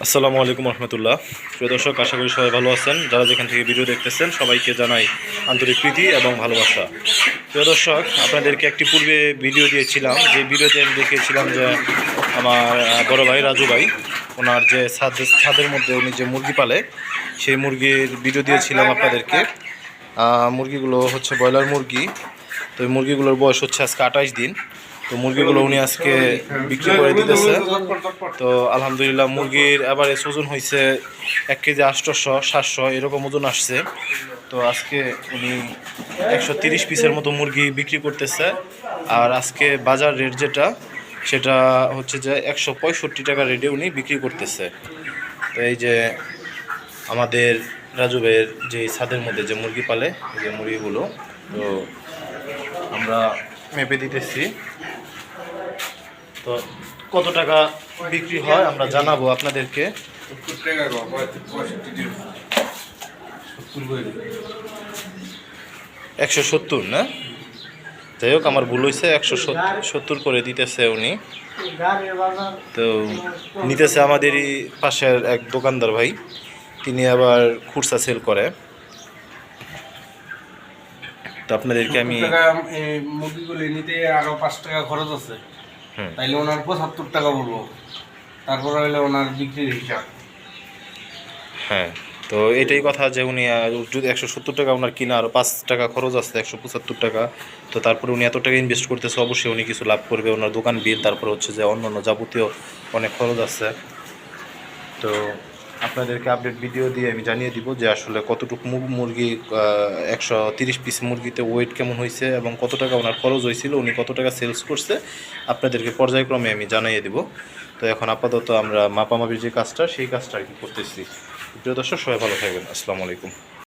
আসসালামু আলাইকুম রহমতুল্লাহ। প্রিয় দর্শক, আশা করি সবাই ভালো আছেন। যারা যেখান থেকে ভিডিও দেখতেছেন সবাইকে জানাই আন্তরিক প্রীতি এবং ভালোবাসা। প্রিয় দর্শক, আপনাদেরকে একটি পূর্বে ভিডিও দিয়েছিলাম, যে ভিডিওতে আমি দেখিয়েছিলাম যে আমার বড় ভাই রাজু ভাই, ওনার যে ছাদের মধ্যে উনি যে মুরগি পালে, সেই মুরগির ভিডিও দিয়েছিলাম আপনাদেরকে। মুরগিগুলো হচ্ছে ব্রয়লার মুরগি। তো এই মুরগিগুলোর বয়স হচ্ছে আজকে 28 দিন। তো মুরগিগুলো উনি আজকে বিক্রি করে দিতেছে। তো আলহামদুলিল্লাহ, মুরগির এভারেজ ওজন হয়েছে 1 কেজি 800-700 এরকম ওজন আসছে। তো আজকে উনি 130 পিসের মতো মুরগি বিক্রি করতেছে। আর আজকে বাজার রেট যেটা, সেটা হচ্ছে যে 165 টাকা রেটে উনি বিক্রি করতেছে। তো এই যে আমাদের রাজু ভাইয়ের যে ছাদের মধ্যে যে মুরগি পালে, এই যে মুরগিগুলো, তো আমরা মেপে দিতেছি। তো কত টাকা বিক্রি হয় আমরা জানাবো আপনাদেরকে। 170 না? যাই হোক, আমার ভুল হয়েছে, 170 করে দিতেছে উনি। তো নিতেছে আমাদেরই পাশের এক দোকানদার ভাই, তিনি আবার খুচরা সেল করে। তো আপনাদেরকে আমি মুরগিগুলি নিতে আরো 5 টাকা খরচ আছে, তাইলে ওনার 75 টাকা বলবো। তারপর হইলে ওনার বিক্রির হিসাব। হ্যাঁ, তো এটাই কথা যে উনি যদি 170 টাকা ওনার কিনা, আরও 5 টাকা খরচ আছে 175 টাকা। তো তারপরে উনি এত টাকা ইনভেস্ট করতেছে, অবশ্যই উনি কিছু লাভ করবে। ওনার দোকান বিল, তারপর হচ্ছে যে অন্যান্য যাবতীয় অনেক খরচ আছে। তো আপনাদেরকে আপডেট ভিডিও দিয়ে আমি জানিয়ে দিব যে আসলে কতটুকু মুরগি, 130 পিস মুরগিতে ওয়েট কেমন হয়েছে এবং কত টাকা ওনার খরচ হয়েছিল, উনি কত টাকা সেলস করছে, আপনাদেরকে পর্যায়ক্রমে আমি জানিয়ে দিব। তো এখন আপাতত আমরা মাপামাপির যে কাজটা, সেই কাজটা আর কি করতেছি। প্রিয় দর্শক, সবাই ভালো থাকবেন। আসসালামু আলাইকুম।